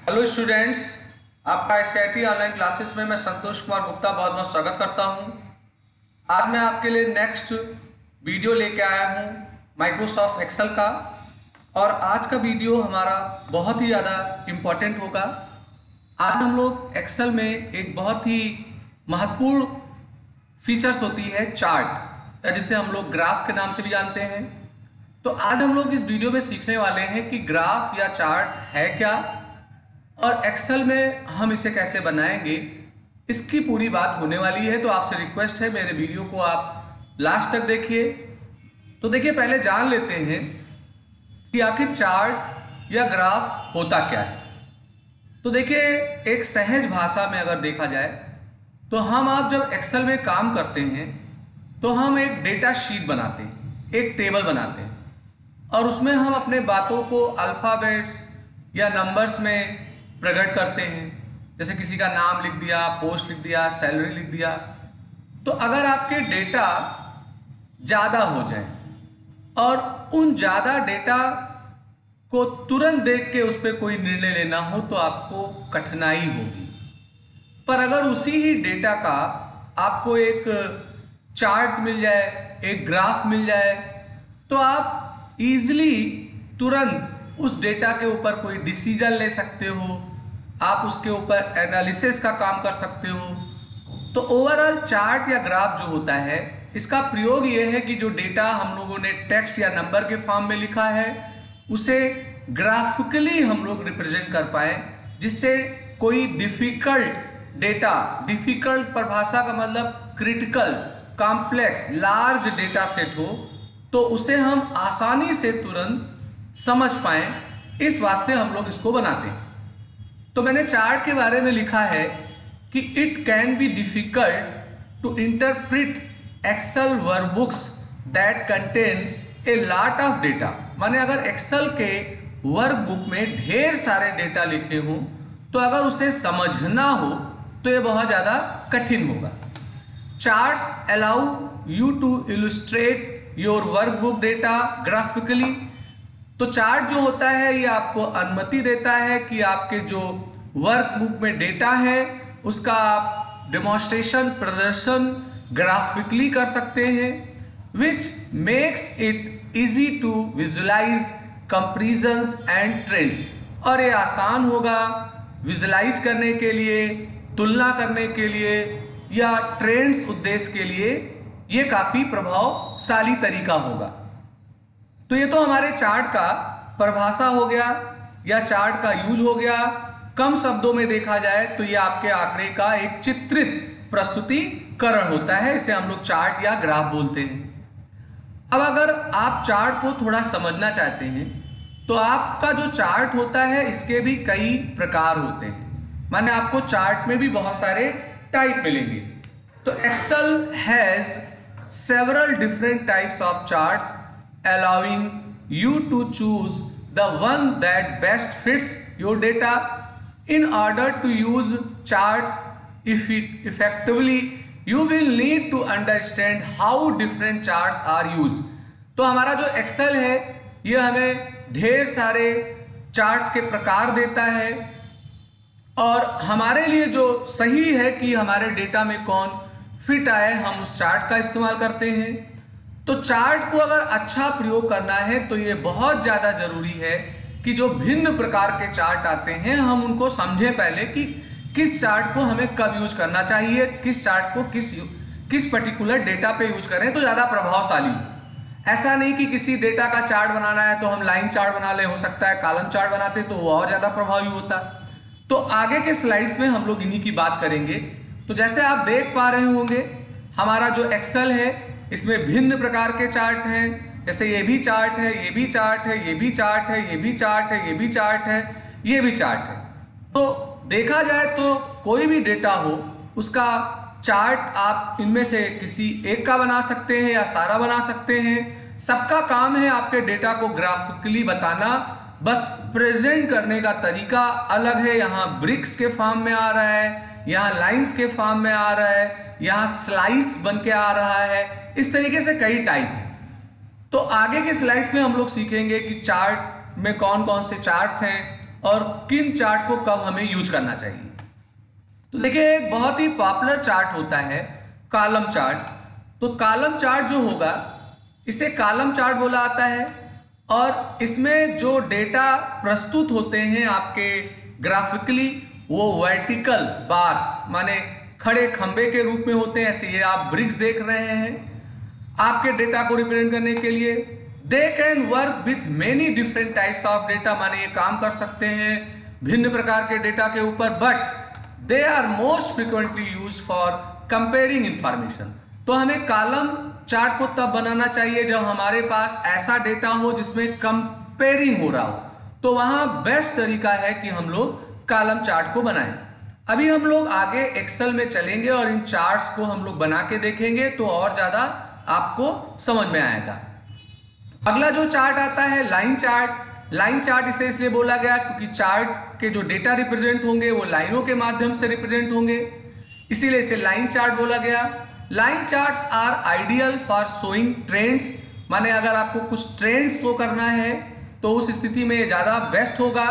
Hello students, आपका SIT online classes में मैं संतोष कुमार गुप्ता बहुत बहुत स्वागत करता हूं। आज मैं आपके लिए नेक्स्ट वीडियो लेके आया हूं माइक्रोसॉफ्ट एक्सेल का। और आज का वीडियो हमारा बहुत ही ज़्यादा इम्पोर्टेंट होगा। आज हम लोग एक्सेल में एक बहुत ही महत्वपूर्ण फीचर्स होती है चार्ट, या जिसे हम लोग ग्राफ के नाम से भी जानते हैं। तो आज हम लोग इस वीडियो में सीखने वाले हैं कि ग्राफ या चार्ट है क्या और एक्सेल में हम इसे कैसे बनाएंगे, इसकी पूरी बात होने वाली है। तो आपसे रिक्वेस्ट है मेरे वीडियो को आप लास्ट तक देखिए। तो देखिए, पहले जान लेते हैं कि आखिर चार्ट या ग्राफ होता क्या है। तो देखिए, एक सहज भाषा में अगर देखा जाए तो आप जब एक्सेल में काम करते हैं तो हम एक डेटा शीट बनाते हैं, एक टेबल बनाते हैं, और उसमें हम अपने बातों को अल्फ़ाबेट्स या नंबर्स में प्रकट करते हैं। जैसे किसी का नाम लिख दिया, पोस्ट लिख दिया, सैलरी लिख दिया। तो अगर आपके डेटा ज़्यादा हो जाए और उन ज़्यादा डेटा को तुरंत देख के उस पर कोई निर्णय लेना हो तो आपको कठिनाई होगी। पर अगर उसी ही डेटा का आपको एक चार्ट मिल जाए, एक ग्राफ मिल जाए, तो आप इजीली तुरंत उस डेटा के ऊपर कोई डिसीजन ले सकते हो, आप उसके ऊपर एनालिसिस का काम कर सकते हो। तो ओवरऑल चार्ट या ग्राफ जो होता है, इसका प्रयोग ये है कि जो डेटा हम लोगों ने टेक्स्ट या नंबर के फॉर्म में लिखा है उसे ग्राफिकली हम लोग रिप्रेजेंट कर पाए, जिससे कोई डिफिकल्ट डेटा, डिफिकल्ट परिभाषा का मतलब critical, complex, large data set हो तो उसे हम आसानी से तुरंत समझ पाएं, इस वास्ते हम लोग इसको बनाते हैं। तो मैंने चार्ट के बारे में लिखा है कि it can be difficult to interpret Excel workbooks that contain a lot of data. माने अगर एक्सेल के वर्कबुक में ढेर सारे डेटा लिखे हों तो अगर उसे समझना हो तो ये बहुत ज़्यादा कठिन होगा। Charts allow you to illustrate your workbook data graphically. तो चार्ट जो होता है ये आपको अनुमति देता है कि आपके जो वर्कबुक में डेटा है उसका आप डेमोन्स्ट्रेशन, प्रदर्शन ग्राफिकली कर सकते हैं, which makes it easy to visualise comparisons and trends. और ये आसान होगा विजुलाइज करने के लिए, तुलना करने के लिए या ट्रेंड्स उद्देश्य के लिए ये काफ़ी प्रभावशाली तरीका होगा। तो ये तो हमारे चार्ट का परिभाषा हो गया या चार्ट का यूज हो गया। कम शब्दों में देखा जाए तो ये आपके आंकड़े का एक चित्रित प्रस्तुतिकरण होता है, इसे हम लोग चार्ट या ग्राफ बोलते हैं। अब अगर आप चार्ट को थोड़ा समझना चाहते हैं तो आपका जो चार्ट होता है इसके भी कई प्रकार होते हैं। माने आपको चार्ट में भी बहुत सारे टाइप मिलेंगे। तो Excel has several different types of charts allowing you to choose the one that best fits your data. In order to use charts effectively, you will need to understand how different charts are used. तो हमारा जो Excel है ये हमें ढेर सारे charts के प्रकार देता है और हमारे लिए जो सही है कि हमारे डेटा में कौन फिट आए, हम उस चार्ट का इस्तेमाल करते हैं। तो चार्ट को अगर अच्छा प्रयोग करना है तो ये बहुत ज़्यादा जरूरी है कि जो भिन्न प्रकार के चार्ट आते हैं हम उनको समझें पहले कि किस चार्ट को हमें कब यूज करना चाहिए, किस चार्ट को किस पर्टिकुलर डेटा पे यूज करें तो ज़्यादा प्रभावशाली। ऐसा नहीं कि किसी डेटा का चार्ट बनाना है तो हम लाइन चार्ट बना ले, हो सकता है कॉलम चार्ट बनाते तो वो और ज़्यादा प्रभावी होता। तो आगे के स्लाइड्स में हम लोग इन्हीं की बात करेंगे। तो जैसे आप देख पा रहे होंगे हमारा जो एक्सेल है इसमें भिन्न प्रकार के चार्ट हैं। जैसे ये भी चार्ट है, ये भी चार्ट है, ये भी चार्ट है, ये भी चार्ट है, ये भी चार्ट है, ये भी चार्ट है। तो देखा जाए तो कोई भी डेटा हो उसका चार्ट आप इनमें से किसी एक का बना सकते हैं या सारा बना सकते हैं। सबका काम है आपके डेटा को ग्राफिकली बताना, बस प्रेजेंट करने का तरीका अलग है। यहाँ ब्रिक्स के फॉर्म में आ रहा है, यहाँ लाइंस के फॉर्म में आ रहा है, यहाँ स्लाइस बन के आ रहा है। इस तरीके से कई टाइप है। तो आगे के स्लाइड्स में हम लोग सीखेंगे कि चार्ट में कौन कौन से चार्ट्स हैं और किन चार्ट को कब हमें यूज करना चाहिए। तो देखिए, एक बहुत ही पॉपुलर चार्ट होता है कॉलम चार्ट। तो कॉलम चार्ट जो होगा, इसे कॉलम चार्ट बोला आता है, और इसमें जो डेटा प्रस्तुत होते हैं आपके ग्राफिकली, वो वर्टिकल बार्स माने खड़े खंबे के रूप में होते हैं। ऐसे ये आप ब्रिक्स देख रहे हैं आपके डेटा को रिप्रेजेंट करने के लिए। They can work with many different types of data, माने ये काम कर सकते हैं भिन्न प्रकार के डेटा के ऊपर, but they are most frequently use for comparing information. तो हमें कॉलम चार्ट को तब बनाना चाहिए जब हमारे पास ऐसा डेटा हो जिसमें कंपेयरिंग हो रहा हो, तो वहां बेस्ट तरीका है कि हम लोग कॉलम चार्ट को बनाएं। अभी हम लोग आगे एक्सेल में चलेंगे और इन चार्ट्स को हम लोग बना के देखेंगे, तो और ज्यादा आपको समझ में आएगा। अगला जो चार्ट आता है लाइन चार्ट। लाइन चार्ट इसे इसलिए बोला गया क्योंकि चार्ट के जो डेटा रिप्रेजेंट होंगे वो लाइनों के माध्यम से रिप्रेजेंट होंगे, इसीलिए इसे लाइन चार्ट बोला गया। Line charts are ideal for showing trends, माने अगर आपको कुछ ट्रेंड शो करना है तो उस स्थिति में ज्यादा बेस्ट होगा।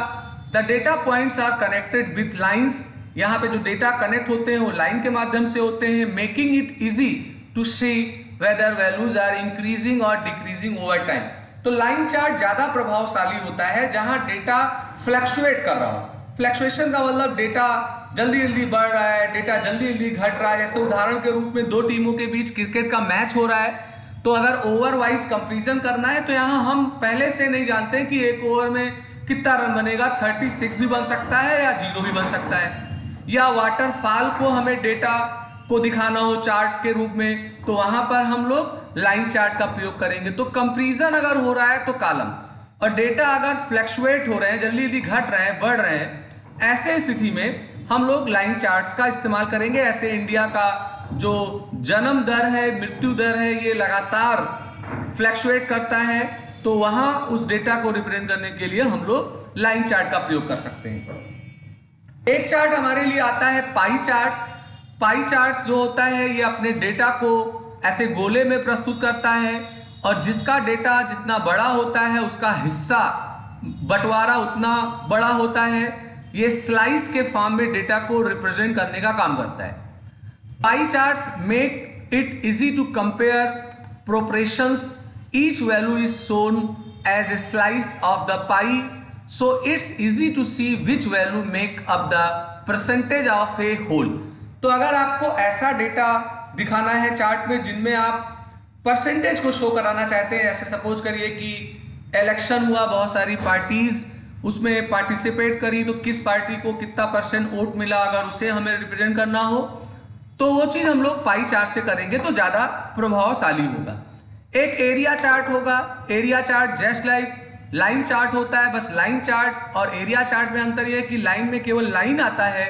The data points are connected with lines, यहाँ पे जो डेटा कनेक्ट होते हैं वो लाइन के माध्यम से होते हैं, making it easy to see whether values are increasing और डिक्रीजिंग ओवर टाइम। तो लाइन चार्ट ज्यादा प्रभावशाली होता है जहां डेटा फ्लक्चुएट कर रहा हो। फ्लक्चुएशन का मतलब डेटा जल्दी जल्दी बढ़ रहा है, डेटा जल्दी जल्दी घट रहा है। जैसे उदाहरण के रूप में दो टीमों के बीच क्रिकेट का मैच हो रहा है, तो अगर ओवर वाइज कंपेरिजन करना है तो यहाँ हम पहले से नहीं जानते कि एक ओवर में कितना रन बनेगा, 36 भी बन सकता है या 0 भी बन सकता है। या वाटरफॉल को हमें डेटा को दिखाना हो चार्ट के रूप में, तो वहां पर हम लोग लाइन चार्ट का प्रयोग करेंगे। तो कंपैरिजन अगर हो रहा है तो कॉलम, और डेटा अगर फ्लक्चुएट हो रहे हैं, जल्दी जल्दी घट रहे हैं, बढ़ रहे हैं, ऐसे स्थिति में हम लोग लाइन चार्ट्स का इस्तेमाल करेंगे। ऐसे इंडिया का जो जन्म दर है, मृत्यु दर है, ये लगातार फ्लक्चुएट करता है, तो वहां उस डेटा को रिप्रेजेंट करने के लिए हम लोग लाइन चार्ट का प्रयोग कर सकते हैं। एक चार्ट हमारे लिए आता है पाई चार्ट्स। पाई चार्ट्स जो होता है ये अपने डेटा को ऐसे गोले में प्रस्तुत करता है, और जिसका डेटा जितना बड़ा होता है उसका हिस्सा बंटवारा उतना बड़ा होता है। ये स्लाइस के फॉर्म में डेटा को रिप्रेजेंट करने का काम करता है। Pie charts make it easy to compare proportions, each value is shown as a slice of the pie, so it's easy to see which value make up the percentage of a whole। तो अगर आपको ऐसा data दिखाना है chart में जिनमें आप percentage को शो कराना चाहते हैं, ऐसे सपोज करिए कि इलेक्शन हुआ, बहुत सारी पार्टीज उसमें पार्टिसिपेट करी, तो किस पार्टी को कितना % वोट मिला, अगर उसे हमें रिप्रेजेंट करना हो तो वो चीज हम लोग पाई चार्ट से करेंगे तो ज्यादा प्रभावशाली होगा। एक एरिया चार्ट होगा। Area chart just like line chart होता है, बस लाइन चार्ट और एरिया चार्ट में अंतर यह है कि लाइन में केवल लाइन आता है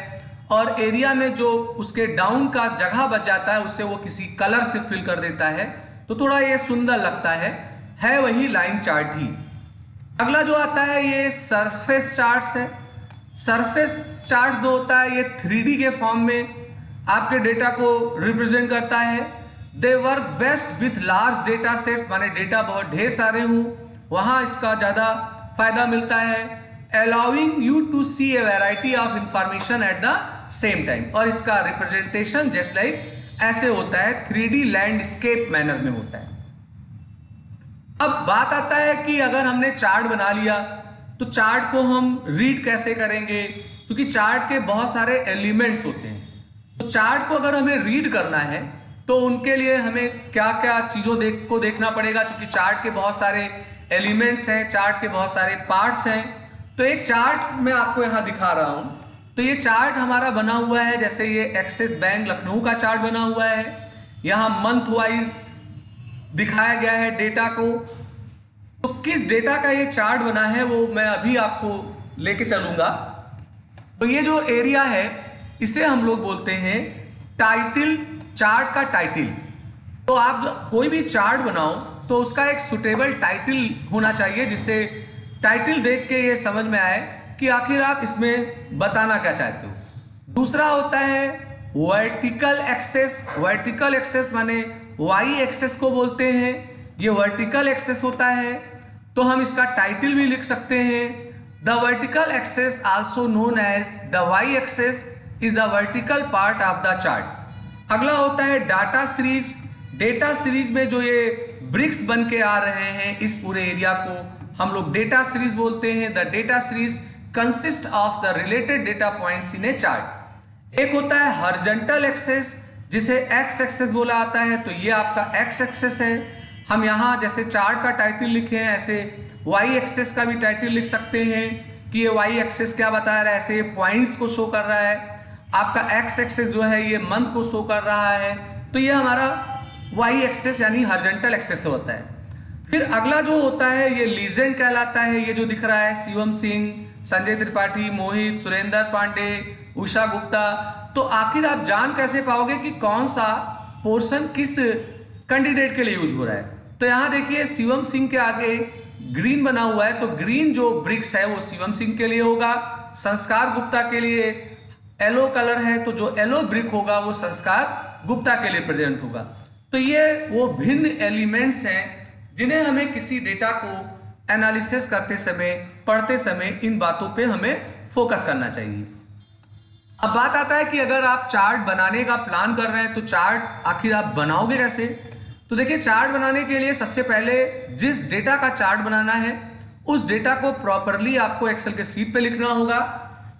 और एरिया में जो उसके डाउन का जगह बच जाता है उससे वो किसी कलर से फिल कर देता है, तो थोड़ा ये सुंदर लगता है वही लाइन चार्ट ही। अगला जो आता है ये सरफेस चार्ट्स है। सरफेस चार्ट जो होता है ये 3D के फॉर्म में आपके डेटा को रिप्रेजेंट करता है। They work best with large data sets, माने डेटा बहुत ढेर सारे हों, वहां इसका ज्यादा फायदा मिलता है। Allowing you to see a variety of information at the same time, और इसका रिप्रेजेंटेशन जस्ट लाइक ऐसे होता है, 3D लैंडस्केप मैनर में होता है। अब बात आता है कि अगर हमने चार्ट बना लिया तो चार्ट को हम रीड कैसे करेंगे, क्योंकि चार्ट के बहुत सारे एलिमेंट्स होते हैं। तो चार्ट को अगर हमें रीड करना है तो उनके लिए हमें क्या क्या चीजों को देखना पड़ेगा, क्योंकि चार्ट के बहुत सारे एलिमेंट्स हैं, चार्ट के बहुत सारे पार्ट्स हैं। तो एक चार्ट मैं आपको यहां दिखा रहा हूं। तो ये चार्ट हमारा बना हुआ है, जैसे ये एक्सिस बैंक लखनऊ का चार्ट बना हुआ है, यहां मंथ वाइज दिखाया गया है डेटा को। तो किस डेटा का ये चार्ट बना है वो मैं अभी आपको लेके चलूंगा। तो ये जो एरिया है इसे हम लोग बोलते हैं टाइटल, चार्ट का टाइटल। तो आप कोई भी चार्ट बनाओ तो उसका एक सुटेबल टाइटल होना चाहिए, जिससे टाइटल देख के ये समझ में आए कि आखिर आप इसमें बताना क्या चाहते हो। दूसरा होता है वर्टिकल एक्सेस। वर्टिकल एक्सेस माने वाई एक्सेस को बोलते हैं, ये वर्टिकल एक्सेस होता है, तो हम इसका टाइटल भी लिख सकते हैं। The vertical axis also known as the Y axis is the vertical part of the chart. अगला होता है डाटा सीरीज। डेटा सीरीज में जो ये ब्रिक्स बन के आ रहे हैं इस पूरे एरिया को हम लोग डेटा सीरीज बोलते हैं। The data series consist of the related data points in A chart. एक होता है हॉरिजॉन्टल एक्सेस जिसे एक्स एक्सेस बोला आता है, तो ये आपका एक्स एक्सेस है। हम यहाँ जैसे चार्ट का टाइटल लिखे हैं ऐसे वाई एक्सेस का भी टाइटल लिख सकते हैं कि ये वाई एक्सेस क्या बता रहा है, ऐसे पॉइंट्स को शो कर रहा है। आपका एक्स एक्सेस जो है ये मंथ को शो कर रहा है, तो ये हमारा वाई एक्सेस यानी हॉरिजॉन्टल एक्सेस होता है। फिर अगला जो होता है ये लीजेंड कहलाता है। ये जो दिख रहा है शिवम सिंह, संजय त्रिपाठी, मोहित, सुरेंद्र पांडे, उषा गुप्ता, तो आखिर आप जान कैसे पाओगे कि कौन सा पोर्शन किस कैंडिडेट के लिए यूज हो रहा है। तो यहाँ देखिए शिवम सिंह के आगे ग्रीन बना हुआ है, तो ग्रीन जो ब्रिक्स है वो शिवम सिंह के लिए होगा। संस्कार गुप्ता के लिए येलो कलर है, तो जो येलो ब्रिक होगा वो संस्कार गुप्ता के लिए प्रेजेंट होगा। तो ये वो भिन्न एलिमेंट्स हैं जिन्हें हमें किसी डेटा को एनालिसिस करते समय, पढ़ते समय इन बातों पे हमें फोकस करना चाहिए। अब बात आता है कि अगर आप चार्ट बनाने का प्लान कर रहे हैं तो चार्ट आखिर आप बनाओगे कैसे। तो देखिए चार्ट बनाने के लिए सबसे पहले जिस डेटा का चार्ट बनाना है उस डेटा को प्रॉपरली आपको एक्सेल के शीट पे लिखना होगा।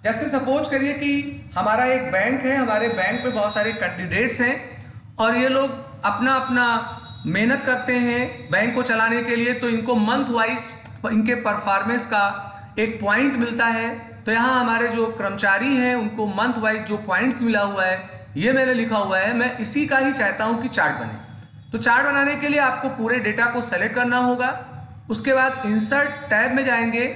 जैसे सपोज करिए कि हमारा एक बैंक है, हमारे बैंक में बहुत सारे कैंडिडेट्स हैं और ये लोग अपना अपना मेहनत करते हैं बैंक को चलाने के लिए, तो इनको मंथ वाइज इनके परफॉर्मेंस का एक पॉइंट मिलता है। तो यहाँ हमारे जो कर्मचारी हैं उनको मंथ वाइज जो पॉइंट्स मिला हुआ है ये मैंने लिखा हुआ है, मैं इसी का ही चाहता हूँ कि चार्ट बने। तो चार्ट बनाने के लिए आपको पूरे डेटा को सेलेक्ट करना होगा। उसके बाद इंसर्ट टैब में जाएंगे,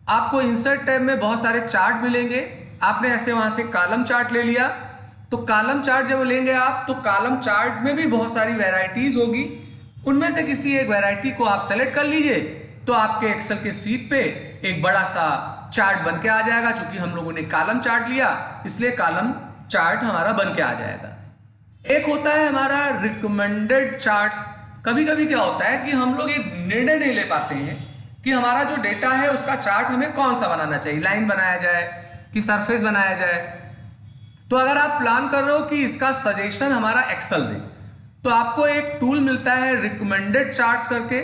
आपको इंसर्ट टैब में बहुत सारे चार्ट मिलेंगे। आपने ऐसे वहाँ से कॉलम चार्ट ले लिया, तो कॉलम चार्ट जब लेंगे आप तो कॉलम चार्ट में भी बहुत सारी वैरायटीज होगी, उनमें से किसी एक वैरायटी को आप सेलेक्ट कर लीजिए तो आपके एक्सेल के शीट पे एक बड़ा सा चार्ट बन के आ जाएगा। चूंकि हम लोगों ने कॉलम चार्ट लिया इसलिए कॉलम चार्ट हमारा बन के आ जाएगा। एक होता है हमारा रिकमेंडेड चार्ट्स। कभी कभी क्या होता है कि हम लोग एक निर्णय नहीं ले पाते हैं कि हमारा जो डेटा है उसका चार्ट हमें कौन सा बनाना चाहिए, लाइन बनाया जाए कि सरफेस बनाया जाए। तो अगर आप प्लान कर रहे हो कि इसका सजेशन हमारा एक्सेल दे तो आपको एक टूल मिलता है रिकमेंडेड चार्ट्स करके,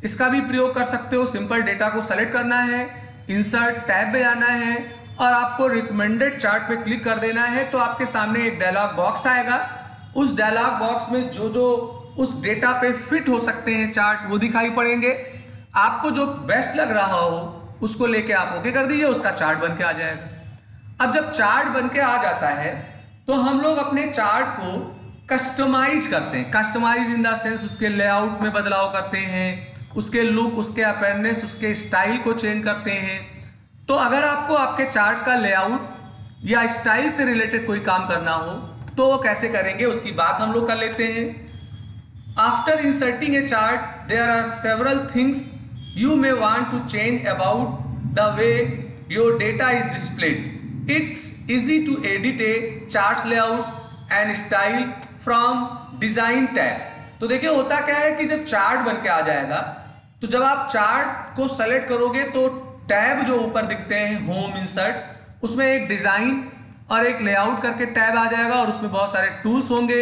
इसका भी प्रयोग कर सकते हो। सिंपल डेटा को सेलेक्ट करना है, इंसर्ट टैब में जाना है और आपको रिकमेंडेड चार्ट पे क्लिक कर देना है। तो आपके सामने एक डायलॉग बॉक्स आएगा, उस डायलॉग बॉक्स में जो जो उस डेटा पे फिट हो सकते हैं चार्ट वो दिखाई पड़ेंगे। आपको जो बेस्ट लग रहा हो उसको लेके आप ओके कर दीजिए, उसका चार्ट बन के आ जाएगा। अब जब चार्ट बन के आ जाता है तो हम लोग अपने चार्ट को कस्टमाइज करते हैं। कस्टमाइज इन द सेंस उसके लेआउट में बदलाव करते हैं, उसके लुक, उसके अपीयरेंस, उसके स्टाइल को चेंज करते हैं। तो अगर आपको आपके चार्ट का लेआउट या स्टाइल से रिलेटेड कोई काम करना हो तो वो कैसे करेंगे उसकी बात हम लोग कर लेते हैं। After inserting a chart there are several things you may want to change about the way your data is displayed. It's easy to edit a charts layouts and style from design tab। तो देखिए होता क्या है कि जब chart बन के आ जाएगा तो जब आप चार्ट को सेलेक्ट करोगे तो टैब जो ऊपर दिखते हैं होम इंसर्ट, उसमें एक डिजाइन और एक लेआउट करके टैब आ जाएगा और उसमें बहुत सारे टूल्स होंगे।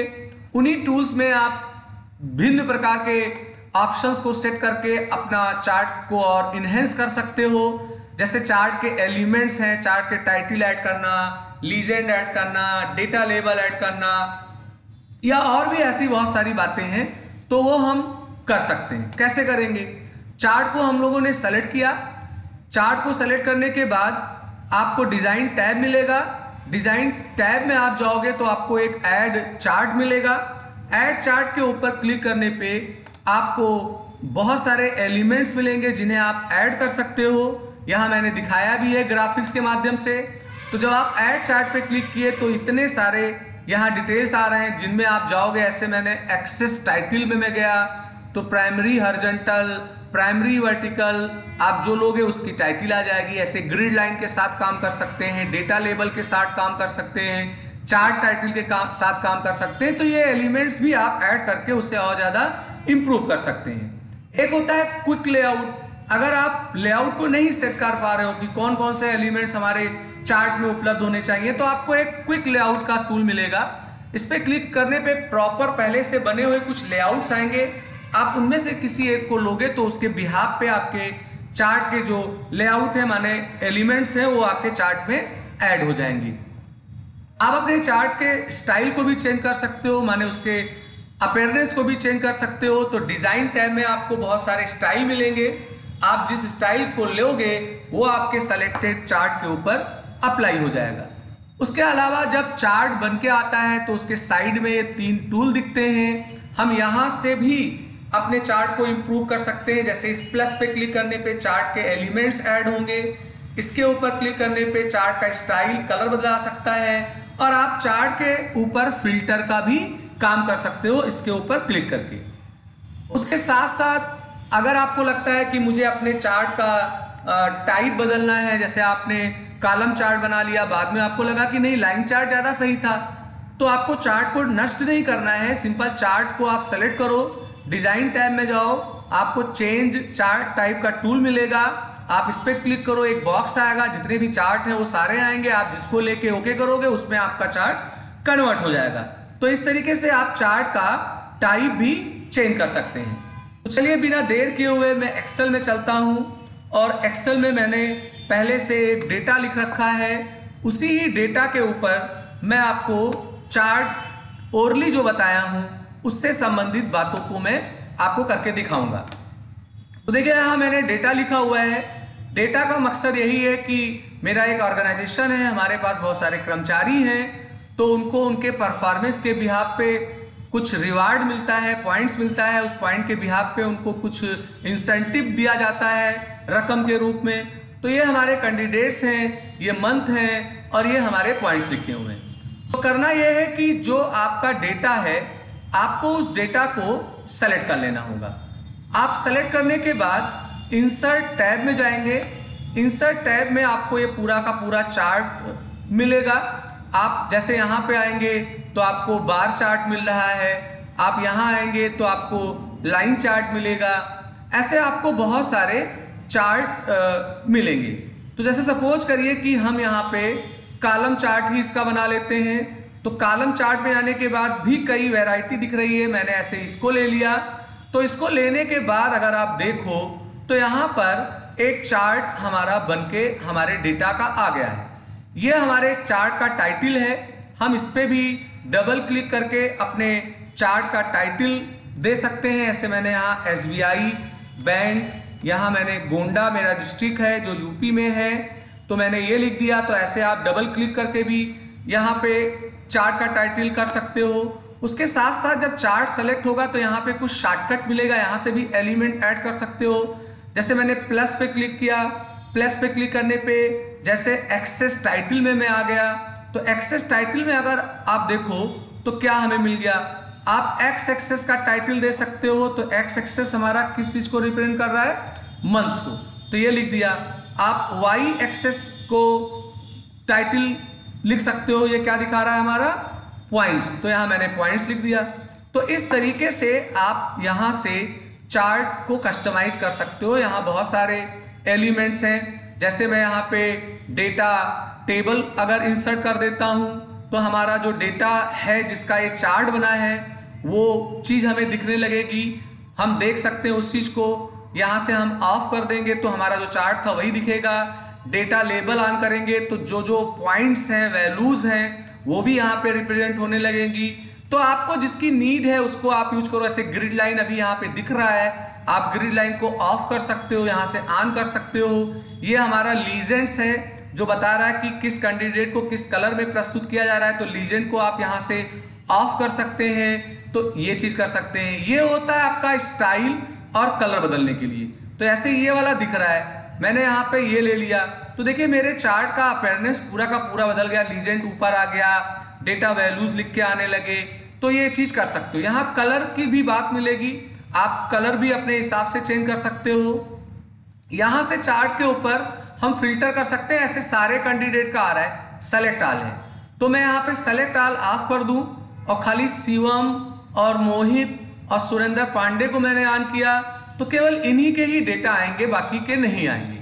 उन्हीं टूल्स में आप भिन्न प्रकार के ऑप्शंस को सेट करके अपना चार्ट को और इनहेंस कर सकते हो। जैसे चार्ट के एलिमेंट्स हैं, चार्ट के टाइटल ऐड करना, लीजेंड ऐड करना, डेटा लेबल ऐड करना या और भी ऐसी बहुत सारी बातें हैं, तो वो हम कर सकते हैं। कैसे करेंगे? चार्ट को हम लोगों ने सेलेक्ट किया, चार्ट को सेलेक्ट करने के बाद आपको डिजाइन टैब मिलेगा। डिजाइन टैब में आप जाओगे तो आपको एक ऐड चार्ट मिलेगा। ऐड चार्ट के ऊपर क्लिक करने पे आपको बहुत सारे एलिमेंट्स मिलेंगे जिन्हें आप ऐड कर सकते हो। यहाँ मैंने दिखाया भी है ग्राफिक्स के माध्यम से। तो जब आप ऐड चार्ट पे क्लिक किए तो इतने सारे यहाँ डिटेल्स आ रहे हैं जिनमें आप जाओगे। ऐसे मैंने एक्सेस टाइटल में मैं गया तो प्राइमरी हॉरिजॉन्टल, प्राइमरी वर्टिकल, आप जो लोगे उसकी टाइटल आ जाएगी। ऐसे ग्रिड लाइन के साथ काम कर सकते हैं, डेटा लेबल के साथ काम कर सकते हैं, चार्ट टाइटल के साथ काम कर सकते हैं। तो ये एलिमेंट्स भी आप ऐड करके उससे और ज़्यादा इम्प्रूव कर सकते हैं। एक होता है क्विक लेआउट। अगर आप लेआउट को नहीं सेट कर पा रहे हो कि कौन कौन से एलिमेंट्स हमारे चार्ट में उपलब्ध होने चाहिए, तो आपको एक क्विक लेआउट का टूल मिलेगा। इस पर क्लिक करने पे प्रॉपर पहले से बने हुए कुछ लेआउट्स आएंगे। आप उनमें से किसी एक को लोगे तो उसके बिहाफ पे आपके चार्ट के जो लेआउट है माने एलिमेंट्स हैं वो आपके चार्ट में ऐड हो जाएंगी। आप अपने चार्ट के स्टाइल को भी चेंज कर सकते हो, माने उसके अपीयरेंस को भी चेंज कर सकते हो। तो डिजाइन टैब में आपको बहुत सारे स्टाइल मिलेंगे। आप जिस स्टाइल को लोगे वो आपके सेलेक्टेड चार्ट के ऊपर अप्लाई हो जाएगा। उसके अलावा जब चार्ट बन के आता है तो उसके साइड में ये 3 टूल दिखते हैं। हम यहाँ से भी अपने चार्ट को इंप्रूव कर सकते हैं। जैसे इस प्लस पे क्लिक करने पे चार्ट के एलिमेंट्स ऐड होंगे, इसके ऊपर क्लिक करने पे चार्ट का स्टाइल कलर बदला सकता है, और आप चार्ट के ऊपर फिल्टर का भी काम कर सकते हो इसके ऊपर क्लिक करके। उसके साथ साथ अगर आपको लगता है कि मुझे अपने चार्ट का टाइप बदलना है, जैसे आपने कॉलम चार्ट बना लिया, बाद में आपको लगा कि नहीं लाइन चार्ट ज़्यादा सही था, तो आपको चार्ट को नष्ट नहीं करना है। सिंपल चार्ट को आप सेलेक्ट करो, डिजाइन टैब में जाओ, आपको चेंज चार्ट टाइप का टूल मिलेगा। आप इस पर क्लिक करो, एक बॉक्स आएगा, जितने भी चार्ट हैं वो सारे आएंगे। आप जिसको लेके ओके करोगे उसमें आपका चार्ट कन्वर्ट हो जाएगा। तो इस तरीके से आप चार्ट का टाइप भी चेंज कर सकते हैं। तो चलिए बिना देर किए हुए मैं एक्सेल में चलता हूं, और एक्सेल में मैंने पहले से एक डेटा लिख रखा है। उसी ही डेटा के ऊपर मैं आपको चार्ट ओरली जो बताया हूं उससे संबंधित बातों को मैं आपको करके दिखाऊंगा। तो देखिए यहाँ मैंने डेटा लिखा हुआ है। डेटा का मकसद यही है कि मेरा एक ऑर्गेनाइजेशन है, हमारे पास बहुत सारे कर्मचारी हैं, तो उनको उनके परफॉर्मेंस के बिहाफ पे कुछ रिवार्ड मिलता है, पॉइंट्स मिलता है। उस पॉइंट के बिहाफ पे उनको कुछ इंसेंटिव दिया जाता है रकम के रूप में। तो ये हमारे कैंडिडेट्स हैं, ये मंथ हैं, और ये हमारे पॉइंट्स लिखे हुए हैं। तो करना यह है कि जो आपका डेटा है आपको उस डेटा को सेलेक्ट कर लेना होगा। आप सेलेक्ट करने के बाद इंसर्ट टैब में जाएंगे। इंसर्ट टैब में आपको ये पूरा का पूरा चार्ट मिलेगा। आप जैसे यहाँ पे आएंगे तो आपको बार चार्ट मिल रहा है, आप यहाँ आएंगे तो आपको लाइन चार्ट मिलेगा। ऐसे आपको बहुत सारे चार्ट मिलेंगे। तो जैसे सपोज करिए कि हम यहाँ पे कॉलम चार्ट ही इसका बना लेते हैं। तो कॉलम चार्ट में आने के बाद भी कई वैरायटी दिख रही है, मैंने ऐसे इसको ले लिया। तो इसको लेने के बाद अगर आप देखो तो यहाँ पर एक चार्ट हमारा बनके हमारे डेटा का आ गया है। ये हमारे चार्ट का टाइटल है। हम इस पर भी डबल क्लिक करके अपने चार्ट का टाइटल दे सकते हैं। ऐसे मैंने यहाँ SBI बैंक, यहाँ मैंने गोंडा मेरा डिस्ट्रिक्ट है जो यूपी में है, तो मैंने ये लिख दिया। तो ऐसे आप डबल क्लिक करके भी यहाँ पे चार्ट का टाइटल कर सकते हो। उसके साथ साथ जब चार्ट सेलेक्ट होगा तो यहाँ पे कुछ शॉर्टकट मिलेगा, यहाँ से भी एलिमेंट ऐड कर सकते हो। जैसे मैंने प्लस पे क्लिक किया, प्लस पे क्लिक करने पे जैसे एक्सेस टाइटल में मैं आ गया। तो एक्सेस टाइटल में अगर आप देखो तो क्या हमें मिल गया, आप एक्स एक्सेस का टाइटल दे सकते हो। तो एक्स एक्सेस हमारा किस चीज को रिप्रेजेंट कर रहा है, मंथ्स को, तो ये लिख दिया। आप वाई एक्सेस को टाइटल लिख सकते हो, ये क्या दिखा रहा है हमारा, पॉइंट्स, तो यहां मैंने पॉइंट्स लिख दिया। तो इस तरीके से आप यहां से चार्ट को कस्टमाइज कर सकते हो। यहां बहुत सारे एलिमेंट्स हैं। जैसे मैं यहां पे डेटा टेबल अगर इंसर्ट कर देता हूं तो हमारा जो डेटा है जिसका ये चार्ट बना है वो चीज हमें दिखने लगेगी, हम देख सकते हैं उस चीज को। यहां से हम ऑफ कर देंगे तो हमारा जो चार्ट था वही दिखेगा। डेटा लेबल ऑन करेंगे तो जो जो पॉइंट्स हैं, वैल्यूज हैं, वो भी यहाँ पे रिप्रेजेंट होने लगेंगी। तो आपको जिसकी नीड है उसको आप यूज करो। ऐसे ग्रिड लाइन अभी यहाँ पे दिख रहा है, आप ग्रिड लाइन को ऑफ कर सकते हो, यहाँ से ऑन कर सकते हो। ये हमारा लीजेंड्स है जो बता रहा है कि किस कैंडिडेट को किस कलर में प्रस्तुत किया जा रहा है। तो लीजेंड को आप यहाँ से ऑफ कर सकते हैं, तो ये चीज कर सकते हैं। ये होता है आपका स्टाइल और कलर बदलने के लिए। तो ऐसे ये वाला दिख रहा है, मैंने यहाँ पे ये ले लिया तो देखिए मेरे चार्ट का अपीयरेंस पूरा का पूरा बदल गया। लीजेंड ऊपर आ गया, डेटा वैल्यूज लिख के आने लगे। तो ये चीज कर सकते हो। यहाँ कलर की भी बात मिलेगी, आप कलर भी अपने हिसाब से चेंज कर सकते हो। यहाँ से चार्ट के ऊपर हम फिल्टर कर सकते हैं। ऐसे सारे कैंडिडेट का आ रहा है, सेलेक्ट ऑल है, तो मैं यहाँ पे सेलेक्ट ऑल ऑफ कर दूं और खाली शिवम और मोहित और सुरेंद्र पांडे को मैंने ऑन किया। तो केवल इन्हीं के ही डेटा आएंगे, बाकी के नहीं आएंगे।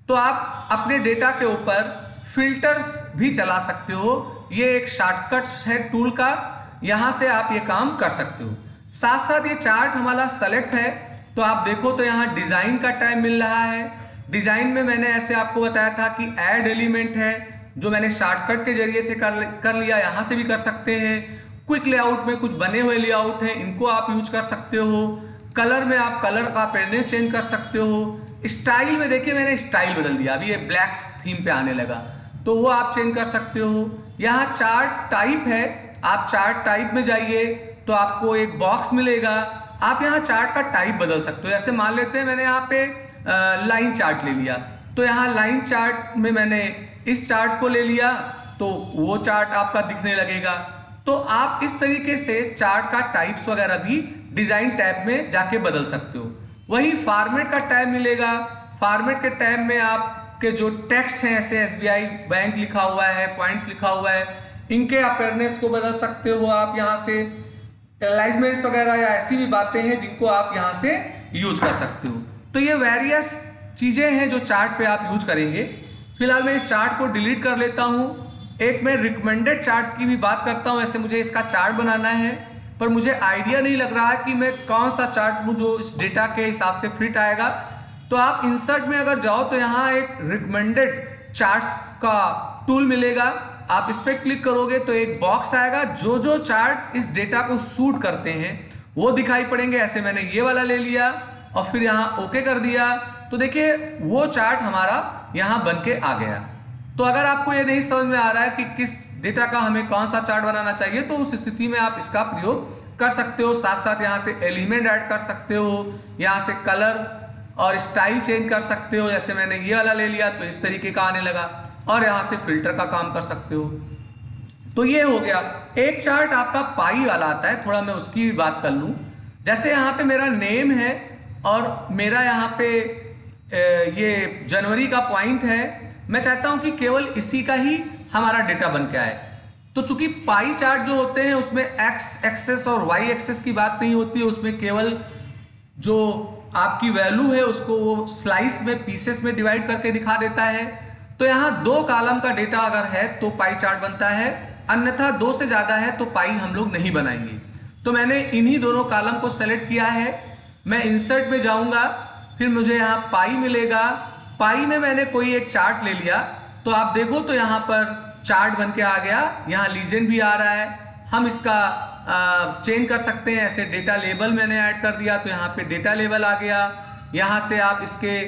तो आप अपने डेटा के ऊपर फिल्टर्स भी चला सकते हो। ये एक शॉर्टकट है टूल का, यहाँ से आप ये काम कर सकते हो। साथ साथ ये चार्ट हमारा सेलेक्ट है, तो आप देखो तो यहाँ डिजाइन का टाइम मिल रहा है। डिजाइन में मैंने ऐसे आपको बताया था कि ऐड एलिमेंट है, जो मैंने शॉर्टकट के जरिए से कर लिया, यहाँ से भी कर सकते हैं। क्विक लेआउट में कुछ बने हुए लेआउट हैं, इनको आप यूज कर सकते हो। कलर में आप कलर का पैटर्न चेंज कर सकते हो। स्टाइल में देखिए मैंने स्टाइल बदल दिया, अभी ये ब्लैक थीम पे आने लगा, तो वो आप चेंज कर सकते हो। यहाँ चार्ट टाइप है, आप चार्ट टाइप में जाइए तो आपको एक बॉक्स मिलेगा, आप यहाँ चार्ट का टाइप बदल सकते हो। जैसे मान लेते हैं मैंने यहाँ पे लाइन चार्ट ले लिया, तो यहाँ लाइन चार्ट में मैंने इस चार्ट को ले लिया, तो वो चार्ट आपका दिखने लगेगा। तो आप इस तरीके से चार्ट का टाइप्स वगैरह भी डिजाइन टैब में जाके बदल सकते हो। वही फॉर्मेट का टैब मिलेगा, फॉर्मेट के टैब में आपके जो टेक्स्ट हैं, ऐसे SBI बैंक लिखा हुआ है, पॉइंट्स लिखा हुआ है, इनके अपीयरेंस को बदल सकते हो आप यहाँ से। अलाइनमेंट्स वगैरह या ऐसी भी बातें हैं जिनको आप यहाँ से यूज कर सकते हो। तो ये वेरियस चीजें हैं जो चार्ट पे आप यूज करेंगे। फिलहाल मैं इस चार्ट को डिलीट कर लेता हूँ। एक मैं रिकमेंडेड चार्ट की भी बात करता हूँ। ऐसे मुझे इसका चार्ट बनाना है, पर मुझे आइडिया नहीं लग रहा है कि मैं कौन सा चार्ट लूँ जो इस डेटा के हिसाब से फिट आएगा। तो आप इंसर्ट में अगर जाओ तो यहाँ एक रिकमेंडेड चार्ट्स का टूल मिलेगा, आप इस पर क्लिक करोगे तो एक बॉक्स आएगा, जो जो चार्ट इस डेटा को सूट करते हैं वो दिखाई पड़ेंगे। ऐसे मैंने ये वाला ले लिया और फिर यहाँ ओके कर दिया, तो देखिए वो चार्ट हमारा यहाँ बन के आ गया। तो अगर आपको ये नहीं समझ में आ रहा है कि किस डेटा का हमें कौन सा चार्ट बनाना चाहिए, तो उस स्थिति में आप इसका प्रयोग कर सकते हो। साथ साथ यहाँ से एलिमेंट ऐड कर सकते हो, यहाँ से कलर और स्टाइल चेंज कर सकते हो। जैसे मैंने ये वाला ले लिया तो इस तरीके का आने लगा, और यहाँ से फिल्टर का काम कर सकते हो। तो ये हो गया। एक चार्ट आपका पाई वाला आता है, थोड़ा मैं उसकी भी बात कर लूँ। जैसे यहाँ पे मेरा नेम है और मेरा यहाँ पे ये जनवरी का पॉइंट है, मैं चाहता हूं कि केवल इसी का ही हमारा डेटा बन के आए। तो चूंकि पाई चार्ट जो होते हैं उसमें एक्स एक्सेस और वाई एक्सेस की बात नहीं होती है, उसमें केवल जो आपकी वैल्यू है उसको वो स्लाइस में, पीसेस में डिवाइड करके दिखा देता है। तो यहाँ 2 कॉलम का डेटा अगर है तो पाई चार्ट बनता है, अन्यथा 2 से ज्यादा है तो पाई हम लोग नहीं बनाएंगे। तो मैंने इन्हीं दोनों कॉलम को सेलेक्ट किया है। मैं इंसर्ट में जाऊंगा, फिर मुझे यहाँ पाई मिलेगा। पाई में मैंने कोई एक चार्ट ले लिया, तो आप देखो तो यहाँ पर चार्ट बन के आ गया। यहाँ लीजेंड भी आ रहा है, हम इसका चेंज कर सकते हैं। ऐसे डेटा लेबल मैंने ऐड कर दिया तो यहाँ पे डेटा लेबल आ गया। यहाँ से आप इसके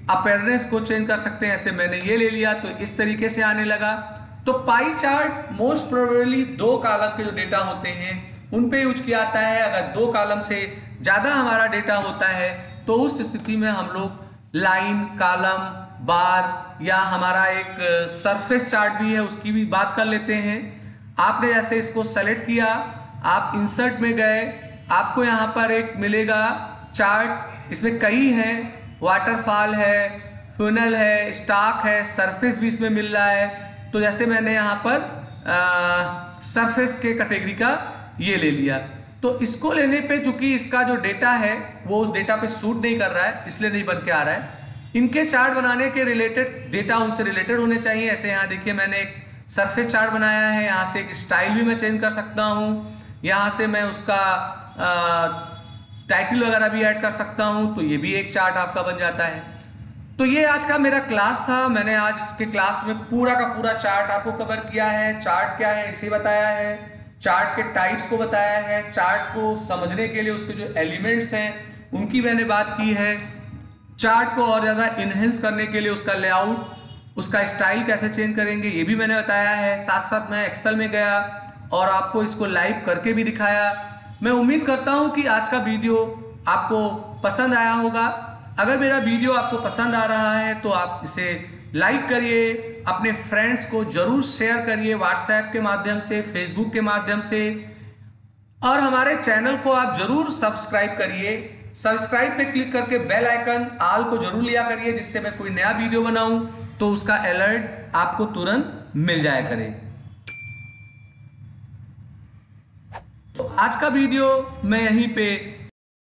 अपीयरेंस को चेंज कर सकते हैं। ऐसे मैंने ये ले लिया तो इस तरीके से आने लगा। तो pie chart most probably 2 column के जो डेटा होते हैं उन पे यूज किया जाता है। अगर 2 कॉलम से ज्यादा हमारा डेटा होता है तो उस स्थिति में हम लोग लाइन, कॉलम, बार या हमारा एक सरफेस चार्ट भी है उसकी भी बात कर लेते हैं। आपने जैसे इसको सेलेक्ट किया, आप इंसर्ट में गए, आपको यहाँ पर एक मिलेगा चार्ट। इसमें कई हैं, वाटरफॉल है, फनल है, स्टॉक है, सरफेस भी इसमें मिल रहा है। तो जैसे मैंने यहाँ पर सरफेस के कैटेगरी का ये ले लिया, तो इसको लेने पे चूंकि इसका जो डेटा है वो उस डेटा पे सूट नहीं कर रहा है, इसलिए नहीं बन के आ रहा है। इनके चार्ट बनाने के रिलेटेड डेटा उनसे रिलेटेड होने चाहिए। ऐसे यहाँ देखिए मैंने एक सरफेस चार्ट बनाया है, यहाँ से एक स्टाइल भी मैं चेंज कर सकता हूँ, यहाँ से मैं उसका टाइटल वगैरह भी ऐड कर सकता हूँ, तो ये भी एक चार्ट आपका बन जाता है। तो ये आज का मेरा क्लास था। मैंने आज के क्लास में पूरा का पूरा चार्ट आपको कवर किया है। चार्ट क्या है इसे बताया है, चार्ट के टाइप्स को बताया है, चार्ट को समझने के लिए उसके जो एलिमेंट्स हैं उनकी मैंने बात की है, चार्ट को और ज़्यादा इन्हेंस करने के लिए उसका लेआउट, उसका स्टाइल कैसे चेंज करेंगे ये भी मैंने बताया है। साथ साथ मैं एक्सेल में गया और आपको इसको लाइव करके भी दिखाया। मैं उम्मीद करता हूं कि आज का वीडियो आपको पसंद आया होगा। अगर मेरा वीडियो आपको पसंद आ रहा है तो आप इसे लाइक करिए, अपने फ्रेंड्स को जरूर शेयर करिए, व्हाट्सएप के माध्यम से, फेसबुक के माध्यम से, और हमारे चैनल को आप जरूर सब्सक्राइब करिए। सब्सक्राइब पे क्लिक करके बेल आइकन ऑल को जरूर लिया करिए, जिससे मैं कोई नया वीडियो बनाऊं तो उसका अलर्ट आपको तुरंत मिल जाया करे। तो आज का वीडियो मैं यहीं पे